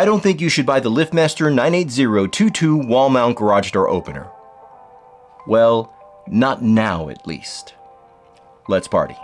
I don't think you should buy the LiftMaster 98022 wall mount garage door opener. Well, not now at least. Let's party.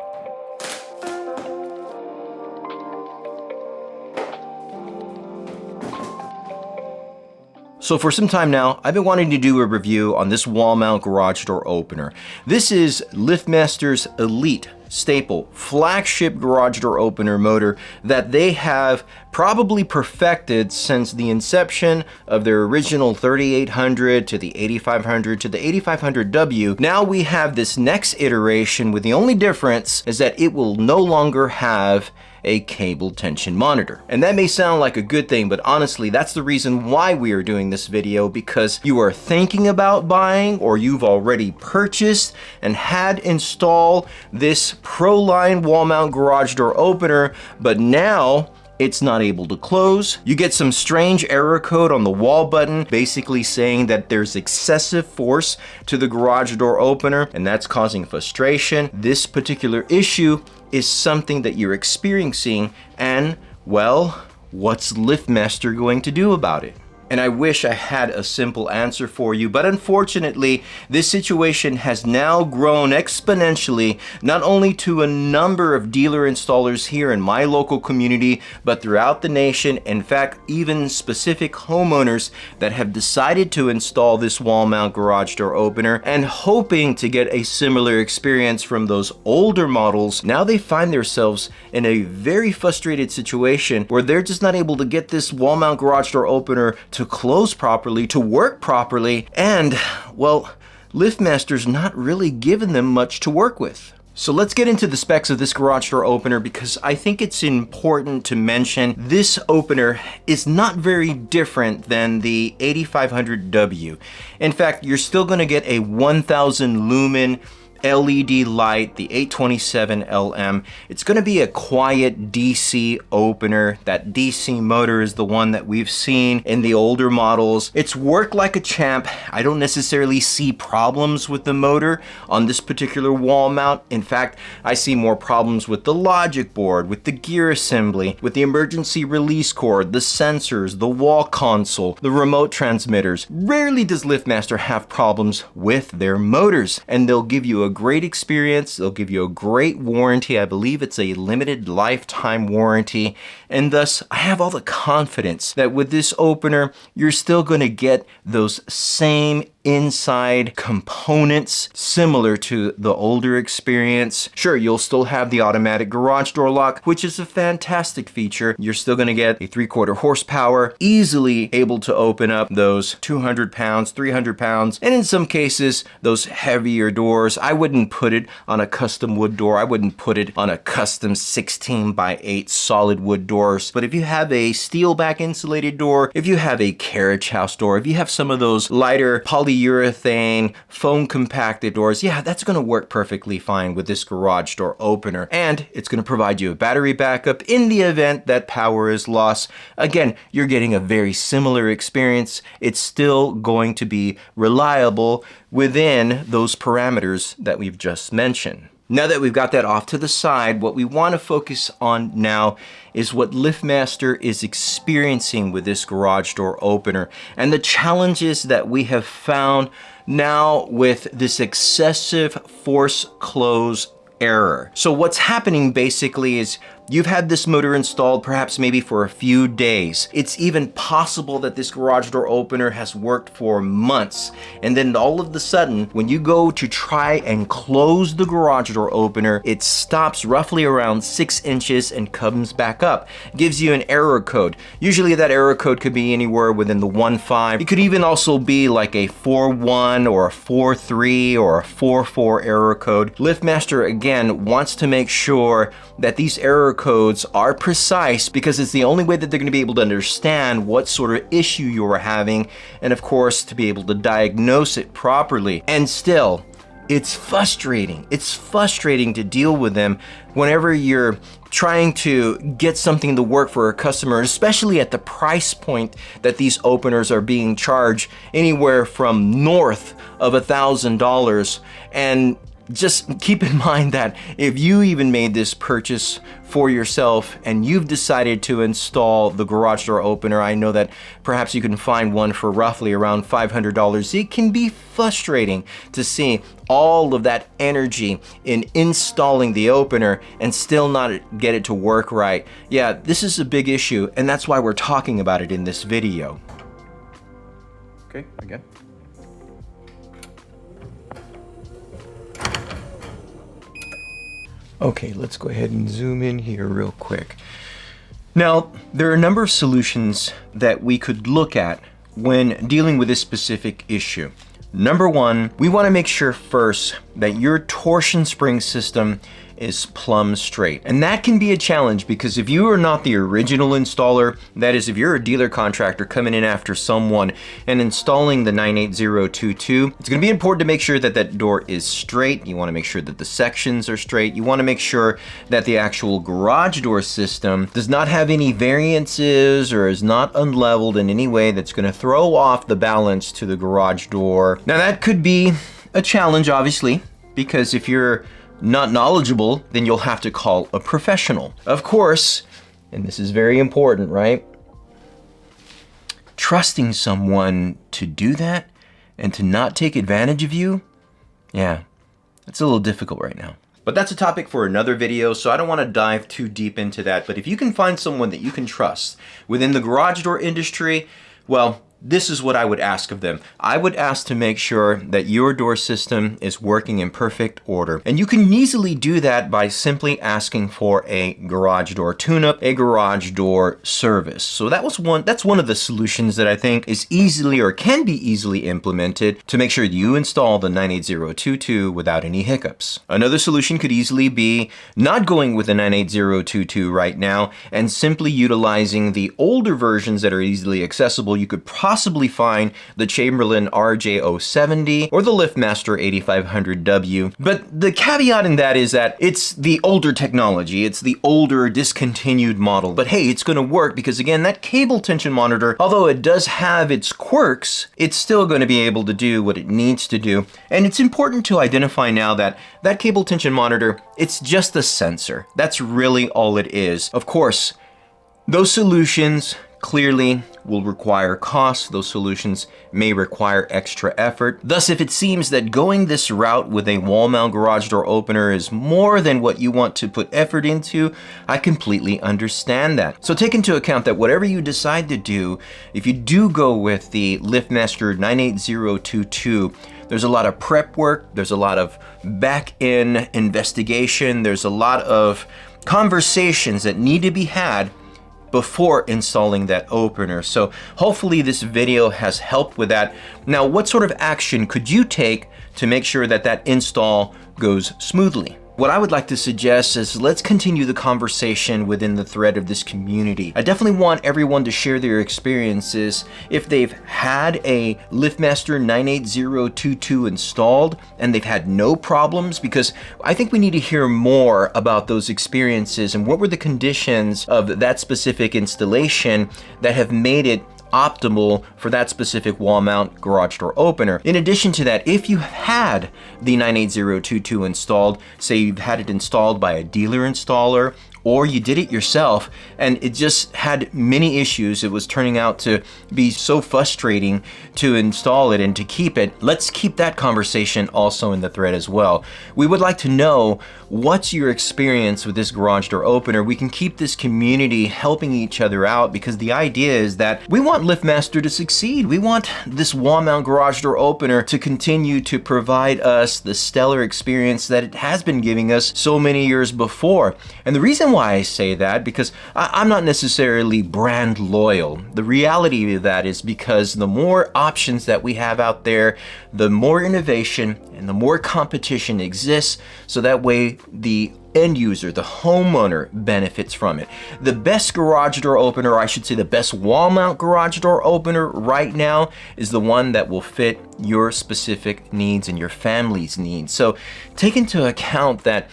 So for some time now, I've been wanting to do a review on this wall mount garage door opener. This is LiftMaster's Elite staple flagship garage door opener motor that they have probably perfected since the inception of their original 3800 to the 8500 to the 8500W. Now we have this next iteration with the only difference is that it will no longer have a cable tension monitor. And that may sound like a good thing, but honestly, that's the reason why we are doing this video, because you are thinking about buying or you've already purchased and had installed this ProLine wall mount garage door opener, but now it's not able to close. You get some strange error code on the wall button, basically saying that there's excessive force to the garage door opener, and that's causing frustration. This particular issue is something that you're experiencing, and well, what's LiftMaster going to do about it? And I wish I had a simple answer for you, but unfortunately, this situation has now grown exponentially, not only to a number of dealer installers here in my local community, but throughout the nation. In fact, even specific homeowners that have decided to install this wall mount garage door opener and hoping to get a similar experience from those older models, now they find themselves in a very frustrated situation where they're just not able to get this wall mount garage door opener to close properly, to work properly, and, well, LiftMaster's not really giving them much to work with. So let's get into the specs of this garage door opener, because I think it's important to mention this opener is not very different than the 8500W. In fact, you're still going to get a 1000 lumen LED light, the 827LM. It's going to be a quiet DC opener. That DC motor is the one that we've seen in the older models. It's worked like a champ. I don't necessarily see problems with the motor on this particular wall mount. In fact, I see more problems with the logic board, with the gear assembly, with the emergency release cord, the sensors, the wall console, the remote transmitters. Rarely does LiftMaster have problems with their motors, and they'll give you a great experience. They'll give you a great warranty. I believe it's a limited lifetime warranty, and thus I have all the confidence that with this opener you're still going to get those same inside components similar to the older experience. Sure, you'll still have the automatic garage door lock, which is a fantastic feature. You're still going to get a 3/4 horsepower, easily able to open up those 200 pounds, 300 pounds, and in some cases those heavier doors. I wouldn't put it on a custom wood door. I wouldn't put it on a custom 16x8 solid wood doors. But if you have a steel back insulated door, if you have a carriage house door, if you have some of those lighter polyurethane foam compacted doors, yeah, that's going to work perfectly fine with this garage door opener. And it's going to provide you a battery backup in the event that power is lost. Again, you're getting a very similar experience. It's still going to be reliable within those parameters that we've just mentioned. Now that we've got that off to the side, what we want to focus on now is what LiftMaster is experiencing with this garage door opener and the challenges that we have found now with this excessive force close error. So what's happening basically is you've had this motor installed perhaps maybe for a few days. It's even possible that this garage door opener has worked for months. And then all of a sudden, when you go to try and close the garage door opener, it stops roughly around 6 inches and comes back up. Gives you an error code. Usually that error code could be anywhere within the 1.5. It could even also be like a 4.1 or a 4.3 or a 4.4 error code. LiftMaster again wants to make sure that these error codes are precise, because it's the only way that they're going to be able to understand what sort of issue you are having, and of course to be able to diagnose it properly. And still, it's frustrating. It's frustrating to deal with them whenever you're trying to get something to work for a customer, especially at the price point that these openers are being charged, anywhere from north of $1,000. And just keep in mind that if you even made this purchase for yourself and you've decided to install the garage door opener, I know that perhaps you can find one for roughly around $500. It can be frustrating to see all of that energy in installing the opener and still not get it to work right. Yeah, this is a big issue, and that's why we're talking about it in this video. Okay, again. Okay, let's go ahead and zoom in here real quick. Now, there are a number of solutions that we could look at when dealing with this specific issue. Number one, we want to make sure first that your torsion spring system is plumb straight. And that can be a challenge because if you are not the original installer, that is, if you're a dealer contractor coming in after someone and installing the 98022, it's going to be important to make sure that that door is straight. You want to make sure that the sections are straight. You want to make sure that the actual garage door system does not have any variances or is not unleveled in any way that's going to throw off the balance to the garage door. Now that could be a challenge, obviously, because if you're not knowledgeable, then you'll have to call a professional. Of course, and this is very important, right? Trusting someone to do that and to not take advantage of you, yeah, it's a little difficult right now. But that's a topic for another video, so I don't want to dive too deep into that. But if you can find someone that you can trust within the garage door industry, well, this is what I would ask of them. I would ask to make sure that your door system is working in perfect order. And you can easily do that by simply asking for a garage door tune-up, a garage door service. So that's one of the solutions that I think is easily or can be easily implemented to make sure you install the 98022 without any hiccups. Another solution could easily be not going with the 98022 right now and simply utilizing the older versions that are easily accessible. You could possibly find the Chamberlain RJ070 or the LiftMaster 8500W. But the caveat in that is that it's the older technology. It's the older discontinued model. But hey, it's going to work because again, that cable tension monitor, although it does have its quirks, it's still going to be able to do what it needs to do. And it's important to identify now that that cable tension monitor, it's just a sensor. That's really all it is. Of course, those solutions clearly will require cost. Those solutions may require extra effort. Thus, if it seems that going this route with a wall mount garage door opener is more than what you want to put effort into, I completely understand that. So take into account that whatever you decide to do, if you do go with the LiftMaster 98022, there's a lot of prep work, there's a lot of back-end investigation, there's a lot of conversations that need to be had before installing that opener. So hopefully this video has helped with that. Now, what sort of action could you take to make sure that that install goes smoothly? What I would like to suggest is let's continue the conversation within the thread of this community. I definitely want everyone to share their experiences if they've had a LiftMaster 98022 installed and they've had no problems, because I think we need to hear more about those experiences and what were the conditions of that specific installation that have made it optimal for that specific wall mount garage door opener. In addition to that, if you had the 98022 installed, say you've had it installed by a dealer installer, or you did it yourself and it just had many issues, it was turning out to be so frustrating to install it and to keep it, let's keep that conversation also in the thread as well. We would like to know what's your experience with this garage door opener. We can keep this community helping each other out because the idea is that we want LiftMaster to succeed. We want this wall mount garage door opener to continue to provide us the stellar experience that it has been giving us so many years before. And the reason why I say that, because I'm not necessarily brand loyal. The reality of that is because the more options that we have out there, the more innovation and the more competition exists, so that way the end user, the homeowner, benefits from it. The best garage door opener, or I should say the best wall mount garage door opener right now, is the one that will fit your specific needs and your family's needs. So take into account that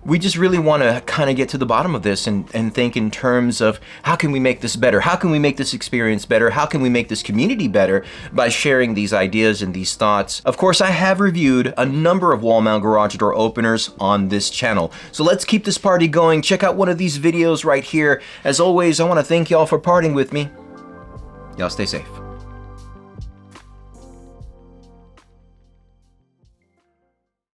we just really want to kind of get to the bottom of this and think in terms of how can we make this better? How can we make this experience better? How can we make this community better by sharing these ideas and these thoughts? Of course, I have reviewed a number of wall mount garage door openers on this channel. So let's keep this party going. Check out one of these videos right here. As always, I want to thank y'all for partying with me. Y'all stay safe.